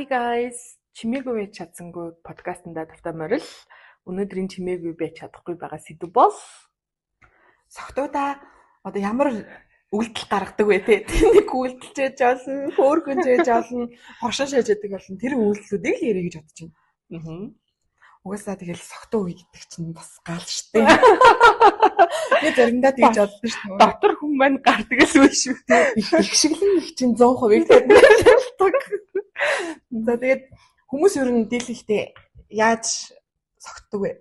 Hi guys. Чимээгүй байж чадсангүй подкастнда тавтай морил. Өнөөдрийн чимээгүй байж чадахгүй байгаа сэдв бол согтуудаа одоо ямар үйлдэл гаргадаг вэ те? Нэг үйлдэлж яж болно, хөөргөнж яж болно, хошоо шааж яадаг болно. Тэр үйлдэлүүдийг л ярих гэж бодож байна. Угаасаа тэгэл согтуу үе гэдэг чинь бас гал штэ. Би заримдаа тэгж боддоо шүү. Дотор хүн маань гардаг л үе шүү те. Их шиглэн их чинь 100% гэдэг. За тэгээд хүмүүс ер нь дийлэлтэй яаж согтдог вэ?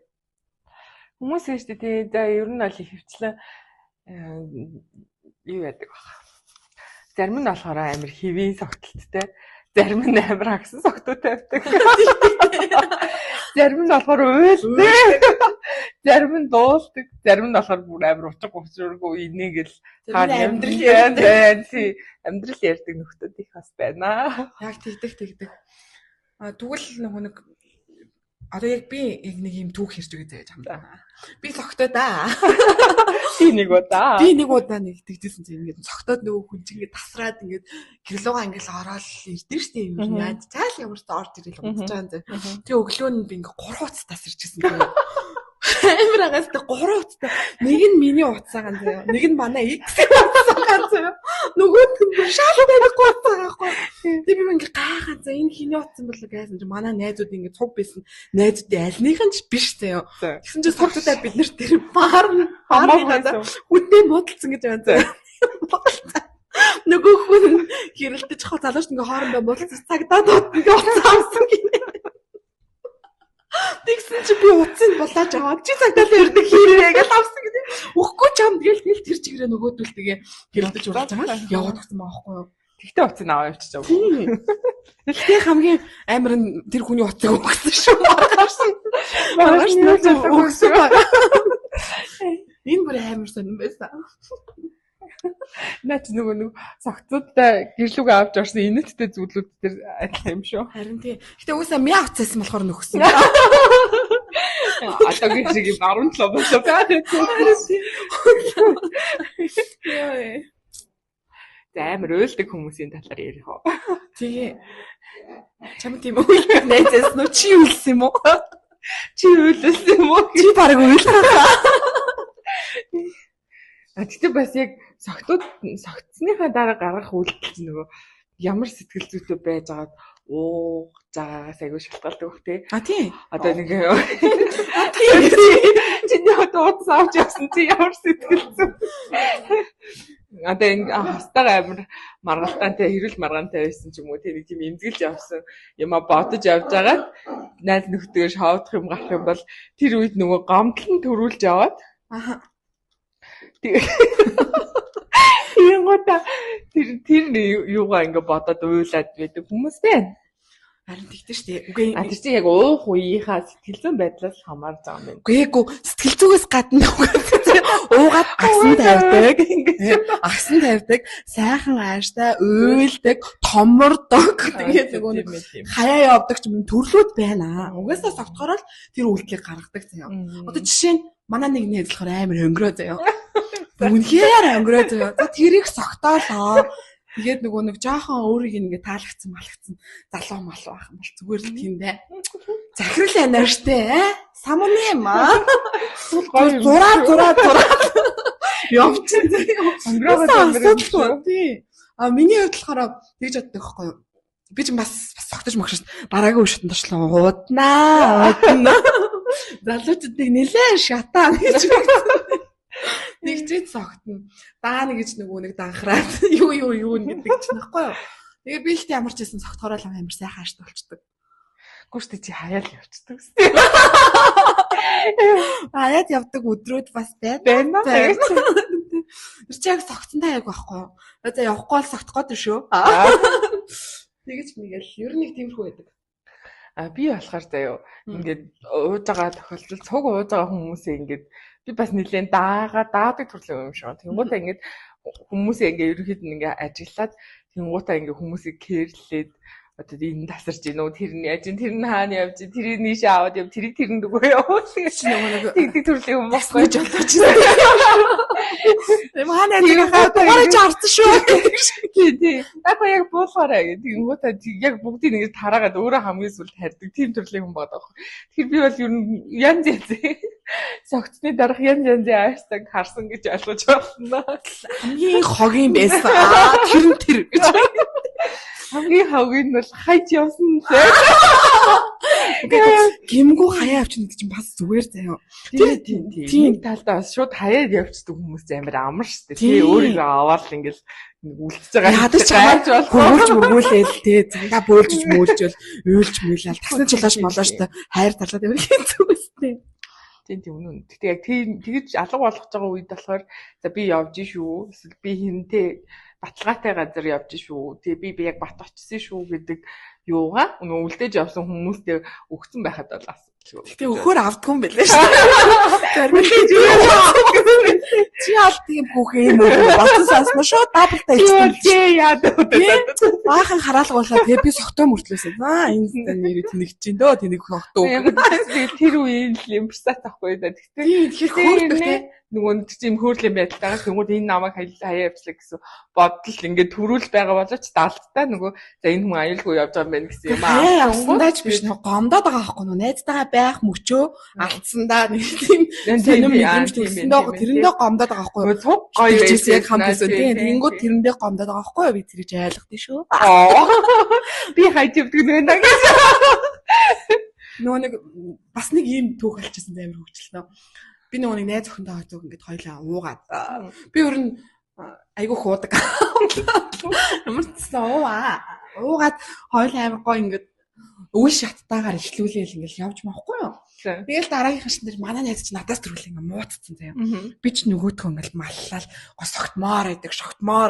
Хүмүүс ээ шүү дээ. За ер нь бол хөвчлэн юу яадаг баг. Зарим нь болохоор амар хэвийн согтолттой. Зарим нь амар агсан согтуутай байдаг. Зарим нь болохоор уйлдаг. Зарим нь дуулдаг. Зарим нь болохоор бүр амар утга учиргүй инегээл амьдрал ярьдаг. Амьдрал ярьдаг нөхдөд их бас байна. Яг тэгдэг. Тэгвэл нэг одоо яг би нэг юм түүх ярьж өгье заяа чамдаа. Би согтоо да. Би нэг удаа нэг тэгжсэн чинь ингээд согтоод нөгөө хүн чинь ингээд тасраад ингээд гэрлуугаа ингээд ороод ирдэ штэ юм яаж цаал ямар ч орж ирэл унтж байгаа юм зэ. Тэгээ өглөө нь би ингээд 3 утас тасарчсэн заяа. Амар агаас 3 утастай. Нэг нь миний утсаагаан заяа. Нэг нь манай X утсаагаан заяа. Нөгөөд нь шалтай нэг утсаагаахгүй. Тэгээ би ингээд гайхаа за энэ хиний утсан болоо гэсэн чи манай найзууд ингээд цуг байсан. Найзуудын альнийхан ч биш заяа. Тэгсэн чи согтуудаа бид нар тэр баарныхаа хүнтэй модалцсан гэж байна заяа. Нөгөө хүн хэрэлдэж хаа залууч ингээд хоорондоо модалцсан цагдаад ингээд утсаавсан гинэ. Тэгсэн чи би утсыг булааж аваад чи цагдаа л ярддаг хэрэг гэж авсан гэдэг. Үхгүй ч юм тэгэл тэр чигээрээ нөгөөдөл тэгээ хэрэлдэж ураж байгаа л яваад гсэн байхгүй юу. Тэгтээ утсыг аваа явчихсан. Тэгтээ хамгийн амар нь тэр хүний утсыг өгсөн шүү. Маргааш нь өгсөн. Энэ бүр амар сонирн байсан. Наач нөгөө согцуудтай гэрлүүгээ авч орсон инэттэй зүйлүүд тэр адилхан юм шүү. Харин тий. Гэтэ уусаа мяа уцаасан болохоор нөхсөн. Атагийн шиг 17 болоо байгаа. Яа. Амар уйлдаг хүмүүсийн талаар ярих уу? Тэгээ. Чам тийм үү? Найзаас нөө чи уйлсан юм уу? Чи уйлсан юм уу? Чи бараг уйлсан. Тэгтээ бас яг согтсныхаа дараа гарах үйлдэл чинь нөгөө ямар сэтгэл зүйтэй байж байгаад ууж байгаагаас айгүй шалтгаалдаг бох тий. Тийм. Одоо нэг чиний утас авч явсан чи ямар сэтгэл зүй. Одоо ингэ хастагаа амар маргалтаантай хэрүүл маргаантай байсан ч юм уу тий нэг тийм эмзэглэж явсан юм а бодож явж байгаад найз нөхдөөр шоодох юм гарах юм бол тэр үед нөгөө гомдлон төрүүлж яваад Янгота тэр юугаа ингэ бодоод уйлаад байдаг хүмүүс байна. Харин тэгдэж штэ. Үгүй тэр чинь яг уух үеийнхаа сэтгэл зүйн байдлаас хамаарч байгаа юм байна. Үгүй сэтгэл зүгээс гадна уугаад агсан тавьдаг, сайхан ааштай, уйлдаг, томордог тэгээд нөгөө хаяа явдаг ч юм төрлүүд байна. Угаасаа согтохоор л тэр үйлдэлийг гаргадаг заяа. Одоо жишээ нь манай нэг найзлахаар амар өнгөрөө заяа. Үнхээр өнгөрөө заяа. За тэрийг согтоолоо. Тэгээд нөгөө нэг жоохон өөрийг ингээ таалагдсан малгцсан залуу мал байх юм бол зүгээр л тийм дээ. Захирал байна штэ. Самуны юм аа. Зураа. Явчих. Өнгөрөөгөө өнгөрөө. Тий. Миний хувьд болохоор тэгж боддог байхгүй юу? Би ч бас согтож магшиж дараагийн үе шатнд очлоо ууднаа. Залуучуудыг нэлээд шатаа гэж байна. Нэгжээд согтно. Даана гэж нэг данхраад юу гэдэг чинь баггүй юу. Тэгээ би л ямар ч байсан согтохороо л амар сайхан ааштай болчдөг. Гүштэй чи хаяал явцдаг үстэй. Хаяад явдаг өдрүүд бас байна. Тэр чи яг согтсонтай яг байхгүй юу. За явахгүй бол согтох гээд шүү. Тэгэж мэгэл ер нь нэг тиймэрхүү байдаг. Би болохоор заяа ингээд ууж байгаа тохиолдолд цуг ууж байгаа хүмүүсээ ингээд би бас нэлээд даадаг төрлийн юм шиг. Тэнгуутаа ингээд хүмүүсээ ингээд ерөнхийд нь ингээд ажиллаад тэнгуутаа ингээд хүмүүсийг кэрлээд одоо энэ тасарч гинөө тэр нь яаж ин тэр нь хаана явж ин тэрийг нийшээ аваад яв тэрийг тэрэнд өгөө яваа тэгдэг төрлийн юм баггүй жолооч. Тэм хаана яагаад дугаарч арсан шүү. тий. Апа яг буулгаараа гэдэг. Тэнгуутаа яг бүгдийг ингэж тараагаад өөрөө хамгийн сүлд харьдаг тийм төрлийн хүн байдаг. Тэгэхээр би бол ер нь янз янз согцны дарах янз аяастаг харсан гэж ойлгож байна. Хамгийн хогийн байсан. Тэр гэж. Хамгийн хогийн нь бол хайж явсан зэ. Гимгүү хаяа авчихна гэдэг чинь бас зүгээр заяа. Тийм талдаа бас шууд хаяад явцдаг хүмүүс амар амар штэ. Тий өөрийгөө аваад ингээл үлдчихэж байгаа. Ядаж чамаач хөргүүлж мөргүүлээл тий зандаа бөөлж мөөлжөл уйлж мөйлэл тасны чулааш молоо штэ хайр талаад явах хэцүү үстэй. Тийм үнэн. Гэтэ яг тийм тэгж алга болгож байгаа үед болохоор за би явж шүү. Эсвэл би хинтээ баталгаатай газар явж шүү. Тэгээ би яг бат очсон шүү гэдэг юугаа үлдээж явсан хүмүүстэй өгсөн байхад бол асуудал. Гэтэ өхөр авдгүй юм байлаа шүү. Чи аль тийм бүхээ юм уу? Батсан санснаа шүү. Даблтай ичсэн. Чи яадаг. Баахан хараалга болоо тэгээ би согтоо мөртлөөсөө. Энэ нэр тэнэгч чинь дөө тэнэг согтоо. Тэр үеийн лимпсат ахгүй да. Тэгэхээр нөгөө тийм хөөрлийн байдалтай тэгмүүд энэ намайг хаяа явуулаа гэсэн бодол ингээд төрүүл байгаа болооч даалттай нөгөө за энэ хүн аюулгүй явж байгаа юм байна гэсэн юм аа. Явсандаач биш нөгөө гомдоод байгаа байхгүй нөгөө найзтайгаа байх мөчөө алдсандаа нэг тийм сонирм мэдрэмж төрсөндөө тэрэндээ гомдоод байгаа байхгүй. Гоё байсан яг хамт байсан тийм тэнгууд тэрэндээ гомдоод байгаа байхгүй би тэрийг ойлгохгүй шүү. Би хайж явдаг нэг нөгөө нэг бас нэг ийм түүх алчсан амар хөвчлөө. Би нөгөө нэг найз охинтой хойцог ингээд хоёлаа уугаад би өөр нь айгу хуудаг. Амарцсан уугаад хоёлаа амар гоо ингээд үе шаттайгаар ихлүүлээл ингээд явж маахгүй юу. Тэгэл дараагийн шин дээр манай найз чинь надаас төрүүл ингээд муудцсан заяа. Би ч нөгөөдгөө ингээд маллал госогтмоор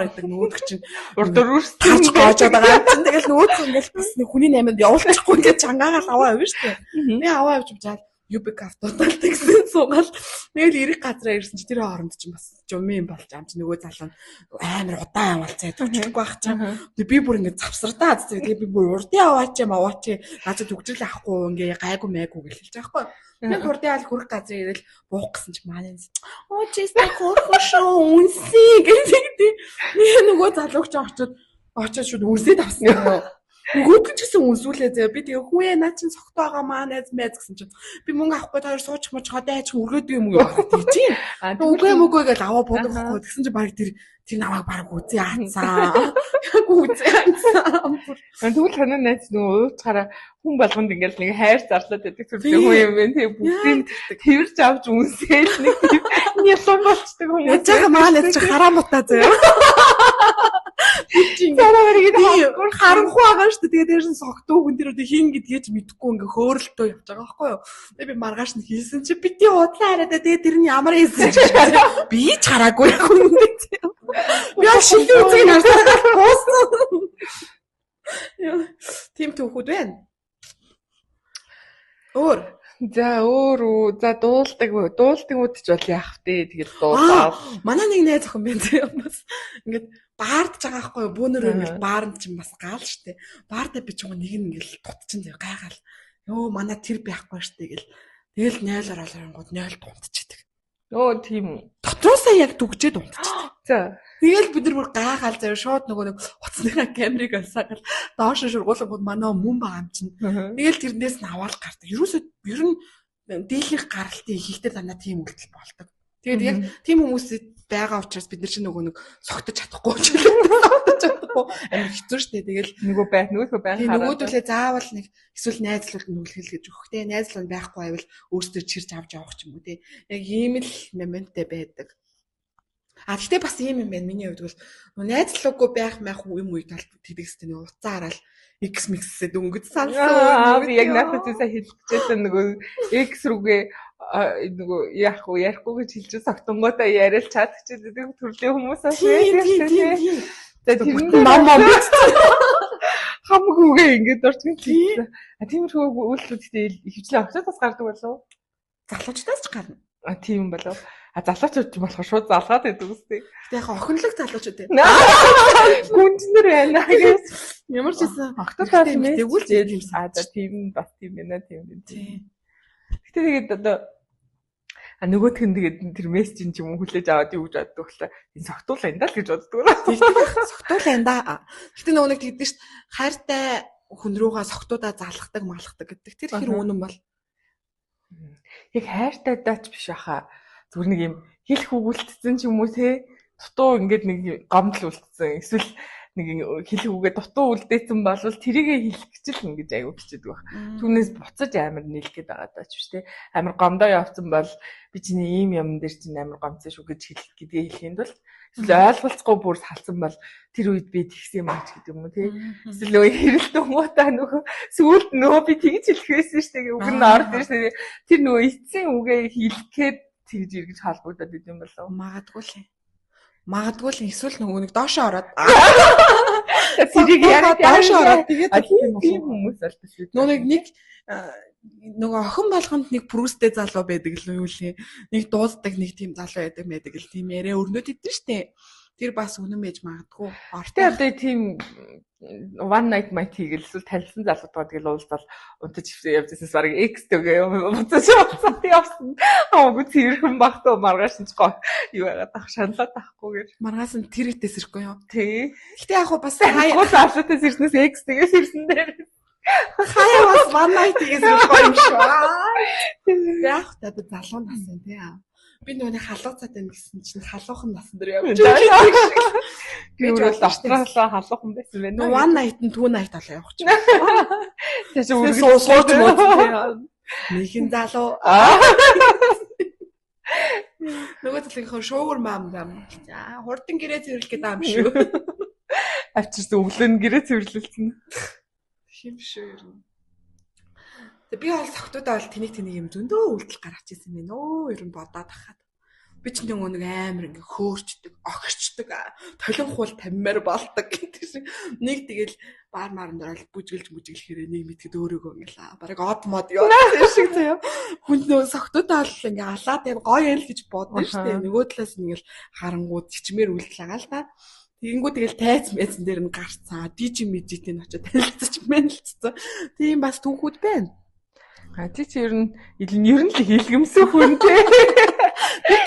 байдаг нөгөөдөг чинь урд өрөөс тарж гоожоод байгаа. Тэгэл нөгөөдгөө ингээд бас хүний найманд явуулчихгүй ингээд чангаагаар аваа явна шүү дээ. Би аваа явж бижаад юбик автотал тэгсэн суугаад тэгэл эрэг газараа ирсэн чи тэр хооронд чинь бас жумын болж ам чи нөгөө залуу амар удаан явуулцаад төвчгүй байх чинь би бүр ингэ завсардаа тэгээ би бүр урдын аваач надад төгжрөл авахгүй ингээ гайгүй майгүй гэж хэлж байгаа байхгүй би урдын аваад хүрх газар ирэл буух гэсэн чи манай оо чистэ хөрхөө шоо үнсий гэдэг нөгөө залууч очоод шууд үнсээд авсан юм. Нөгөөд ч гэсэн үнсүүлээ зэ би тэгээ хүүе наа чин согтоо байгаа маа найз гэсэн чинь би мөнгө авахгүй таар суучих мууч хадаа айчих өргөөдөг юм уу гэж тийм. Үгүй гэж аваа бодохгүй тэгсэн чинь баг тэр намайг баг үзээ аацсан. Яг үзээ аацсан. Тэгвэл танаа найз нөгөө ууцаараа хүн болгонд ингээл нэг хайр зарлаад байдаг төрлийн хүн юм байна тийм бүгдийг тэрж авч үнсээл нэг тийм нялон болчдөг хүн. Яаж байгаа маа найз чи хараа мутаа зөө. Харанхуу байгаа шүү дээ. Тэгээд дээрсэн согтуу хүн дээр хин гэдгийг ч мэдэхгүй ингээ хөөрөлтөө явж байгаа байхгүй юу. Тэгээд би маргааш нь хийсэн чи бити удлаа хараад тэгээд тэр нь ямар хийсэн чи би ч хараагүй хүн дээ. Би шилдэг үзэг нарсараа гоосон. Тим түүхүүд байна. За дуулдагуд ч бол яах вэ? Тэгэл дуулаад. Манай нэг найз охин байна тийм бас ингээд баардж байгаа байхгүй юу? Бөөнөр ингээд баард чинь бас гаал штэ. Баардаа би ч нэг ингээд тутчин зав гайгаал. Йоо манай тэр байхгүй штэ тэгэл 0-оор олонгууд 0 дунтчихдаг. Оо тийм үү. Дотроосаа яг дүгжээд дунтчихдаг. За. Тэгэл бид нар бүр гайхаал заяа шууд нөгөө нэг уцсныхаа камерыг олсаал доош шургуулгууд манай мөн байгаа юм чинь. Тэгэл тэрнээс нь аваад гардаг. Ер нь дийлэх гаралтын ихтэй дандаа тийм үйлдэл болдог. Тэгээд яг тийм хүмүүсэд байгаа учраас бид нар чинь нөгөө нэг согтож чадахгүй ч амар хэцүү шттэ. Тэгэл нөгөө байх нөгөөдөлөө заавал нэг эсвэл найзлууд нүлгэл гэж өгөх те. Найзлууд байхгүй байвал өөрсдөө чирж авч явах ч юм уу те. Яг ийм л моменттэй байдаг. Гэхдээ бас ийм юм байна. Миний хувьд бол найзлуугүй байх юм уу талд тэгдэхстэй нэг уцаа хараал X mix-д өнгөж сансан. Би яг наахад тийсээ хэлэх гэжсэн нөгөө X рүүгээ нөгөө яах вэ ярихгүй гэж хэлж согтонготой яриад чадчих гэдэг төрлийн хүмүүс аа. Тийм. За тэр ном хамгүйгээ ингэж орчихсон. Тиймэрхүү үйлдэлүүд ихтэй хөвчлээ октодоос гардаг болов уу? Залуучдаас ч гарна. Тийм болов. залуучууд ч болохоор шууд залгаад байдаг үстэй. Гэтэ яг охинлог залуучууд ээ. Гүнжнэр байна гэж. Ямар ч гэсэн октодоо тэгвэл тийм бас тийм байна тийм. Гэтэ тэгээд одоо нөгөөх нь тэгээд тэр мессежин ч юм уу хүлээж аваад юу гэж боддог вэ? Энэ согтуул энэ даа л гэж боддог. Согтуул энэ даа. Гэтэ нөгөө нэг тэгдэг шүү дээ. Хайртай хүн рүүгээ согтуудаа залхдаг малхдаг гэдэг. Тэр хэр үнэн бол. Яг хайртайдаа ч биш баха. Зүгээр нэг юм хэлэх үгүүлтсэн ч юм уу те. Дутуу ингээд нэг гомдол үлдсэн. Эсвэл нэг хэлэх үгээ дутуу үлдээсэн болвол тэрийгэ хэлэх гэж л ингэж аягүй хичээдэг баг. Түүнээс буцаж амар нийлэх гээд байгаа даа ч биш те. Амар гомдоо явцсан бол би чиний ийм юм дээр чинь амар гомцсон шүү гэж хэлэх гэдгээ хэлэхэд бол эсвэл ойлголцохгүй бүр салсан бол тэр үед би тэгсэн юм аач гэдэг юм уу те. Эсвэл нөгөө хэрэлдэн уутаа нөгөө сүүлд нөгөө би тэгж хэлэх байсан шүү дээ. Үг нь орд ирсэн. Тэр нөгөө эцсийн үгээ хэлэхэд тэгж эргэж холбогдоод идэв юм болов. Магадгүй л эсвэл нөгөө нэг доошоо ороод тэрийг яг доошоо ороод тэгээд тийм хүмүүс бол биш. нөгөө охин болгонд нэг прүстэй залуу байдаг л юу лээ. Нэг дуулдаг нэг тийм залуу байдаг л тийм яриа өрнөд идэв штэ. Тэр бас үнэн байж магадгүй. Ортой одоо тийм one night might хийгээл эсвэл танилцсан залуутаа тэгэл уулзал унтаж явжсэнс барыг X тэгээ унтаж явсан. Аагүй тэрхэн багтаа маргааш нь гоо юу яагаад ах шаналаад тахгүйгээр. Маргаас нь тэр итэс ирэхгүй юу? Тий. Гэтэ яг бас хаяа залуутаас ирснээс X тэгээс ирсэн дээр. Хаяа бас one night тэгээс ирэхгүй юм шүү. Яг та залуу нас юм тий. Би нөгөө халууцаад байна гэсэн чинь халуухан насан дээр явж байгаа. Би өөрөө австралиа халуухан байсан байна. One night and two night болоо явах чинь. Тэс үргэлж сууж мод. Нэгэн залуу. Нөгөө талынхаа шуугар маам. За хурдан гэрээ цэвэрлэх гэдэг юм шүү. Авчирсан өглөө гэрээ цэвэрлэлсэн. Хим шүү ер нь. Би бол согтуудаа бол тэнийг юм зөндөө үйлдэл гаргаж ирсэн байна. Ер нь бодоод ахаад. Би ч нэг амар ингээ хөөрчдөг, огчдөг, толинхуул таммаар болдог гэдэг шиг. Нэг тэгэл баар маран дөрөл бүжгэлж хэрэг нэг мэдгэд өөрөөгөө ингээл барыг од мод ёо шиг заяа. Хүн нөө согтуудаа бол ингээ алаад байв гоё юм л гэж бодсон шүү дээ. Нөгөө талаас ингээл харангууд хичмээр үйлдэл агаал та. Тэгэнгүү тэгэл тайц мэдсэн дээр нь гарцаа. Дижи мэджитийн очоод танилцчих мэнэлцсэн. Тийм бас түүхүүд байна. Чи ер нь л хэлгэмсэн хүн те.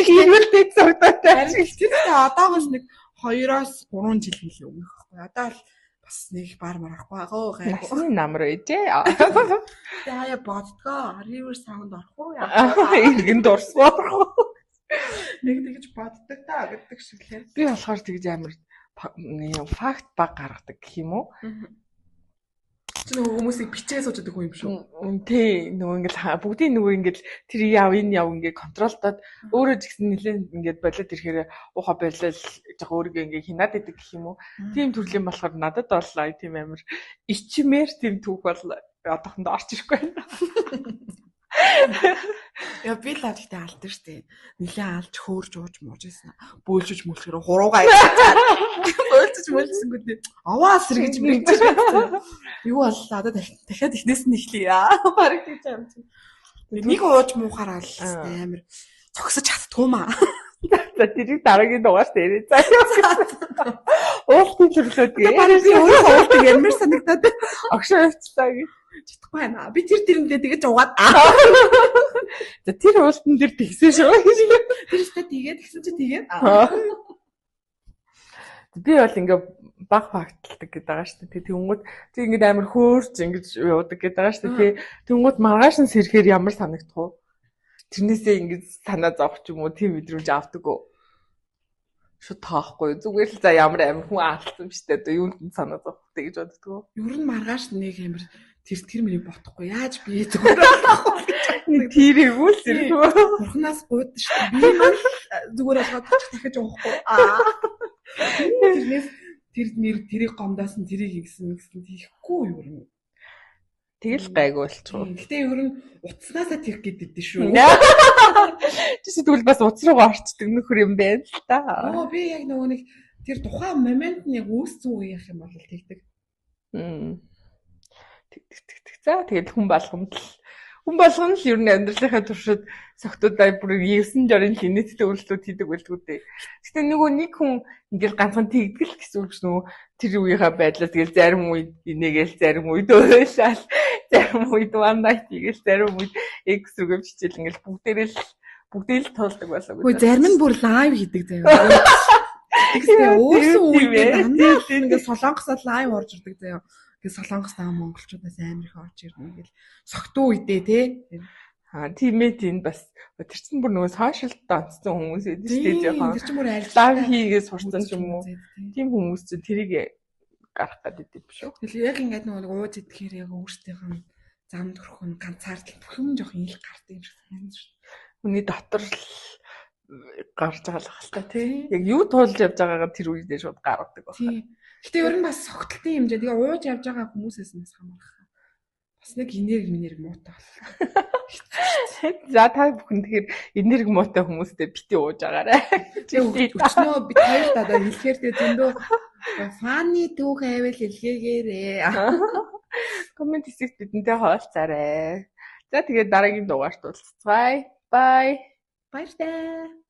Хиймэлтэй цогтойтой. Гэхдээ одоогоос нэг 2-3 жил хийх юм байхгүй. Одоо л бас нэг бар марахгүй байгаа. Насны намар ээжээ. Яа боддгоо. River Sound орох уу яа. Иргэн дурсах. Нэг тэгж боддог та гэдэг шиг лээ. Би болохоор тэгж амар факт баг гаргадаг гэх юм уу? Чи нөгөө хүмүүсийг бичээ сууждаг хүн юм шүү. Тий, нөгөө ингээл бүгдийн нөгөө ингээл тэр яв энэ яв ингээ контролдоод өөрөө ч гэсэн нэлээд ингээд болоод ирэхээр ууха болол жоо өөрийгөө ингээ хинаад идэг гэх юм уу. Тийм төрлийн болохоор надад бол тийм амар ичмээр тийм түүх бол одоохондоо орч ирэхгүй байна. Яа би л авчихтай алдар штэ. Нилээ алж хөөрж ууж муужсэн. Бөөлжж мөлхөр хуруугаа яа. Бөөлжж мөлсөнгүүд аваа сэргэж бийж байсан. Юу боллоо одоо дахиад ихнээс нь эхлэе. Бараг тийч юм чинь. Нэг ууж муухаар аль амар цогсож чаддгуумаа. За тэрийг дараагийн дугаарт ярив. За. Уултын төрлөөдгээ. Бараг би өөрөө уултыг ямар санагдаад огшоо явцлаа гэж. Чадахгүй байна. Би тэр тэрэндээ тэгэж угаад. За тэр уултан дээр тэгсэн шүү. Тэр ихтэй тэгээд тэгсэн чи тэгээд. Би бол ингээ баг факталдаг гэдэг байгаа шүү дээ. Тэнгүүд чи ингээ амар хөөрч ингэж явуудаг гэдэг байгаа шүү дээ. Тэнгүүд маргааш нь сэрхээр ямар санагдах вэ? Тэрнээсээ ингэж санаа зовх ч юм уу тийм мэдрэмж авдаг уу? Шууд таахгүй. Зүгээр л за ямар амар хүн аалцсан биш дээ. Юунд нь санаа зовхтэй гэж боддог. Ер нь маргааш нэг амар тэр мөрийг ботохгүй. Яаж би зүгээр нэг тэрэггүй л зэрэг. Бурхнаас гууд шүү дээ. Би маань зүгээр алгаад дахиж уухгүй. Тэрнээс тэрийг гомдоос нь тэрийг ингэсэн хийхгүй юу юм. Тэгэл гайгүй болчихоо. Гэтэ ер нь утаснасаа тэрх гэдэг шүү. Тэс тэгвэл бас утас руугаа орчдөг нөхөр юм байна л та. Би яг нөгөө нэг тэр тухайн момент нь яг үүссэн үеийнх юм бол тэгдэг. За тэгэл хүн болгонд л Хүн болгоно л ер нь амьдралынхаа туршид согтуудаа бүр 9 жорын линейтэй үйлчлүүд хийдэг байлгүй дээ. Гэтэ нөгөө нэг хүн ингээл ганцхан тэгдэл гэсэн үг шүү. Тэр үеийнхаа байдлаас тэгэл зарим үед инээгээл зарим үед ойлшаал зарим үед one night хийгээл зарим үед X рүүгээ бичээл ингээл бүгдээ л туулдаг болоо. Хөөе зарим нь бүр лайв хийдэг заяа. Тэгсээ өөрсөн үеийн дандаа ингээд солонгосоо лайв орж ирдэг заяа. Тэгээд солонгос таа монголчуудаас амар их орж ирнэ гэл согтуу үедээ те. Тийм ээ тийм бас тэр чинь бүр нөгөө сошиалд донцсон хүмүүс эдэж тийм жоохон. Тэр чинь бүр лайв хийгээ сурсан ч юм уу. Тийм хүмүүс чинь тэрийг гарах гэдэг биш үү? Тэгэл яг ингээд нөгөө ууж идэхээр яг өөртөөх нь зам төрөх нь ганцаардл бүх юм жоохон ил гардаг юм шиг санагдаж шүү. Хүний дотор л гарч байгаа л хальта тий. Яг юу туулж явж байгаагаа тэр үедээ шууд гаргадаг байна. Гэтэ ер нь бас согтолтын хэмжээ. Тэгээ ууж явж байгаа хүмүүсээс нь хамаарах. Бас нэг энерги муутай байна. За та бүхэн тэгэхээр энерги муутай хүмүүстэй бити ууж агаарай. Өчнөө бид хоёр даа хэлэхээр тэгээ зөндөө фаны түүх айвал хэлгээгээрээ. Коммент хэсэгт бидэнтэй хуваалцаарай. За тэгээд дараагийн дугаарт уулзцгаая. Bye. Баярлалаа.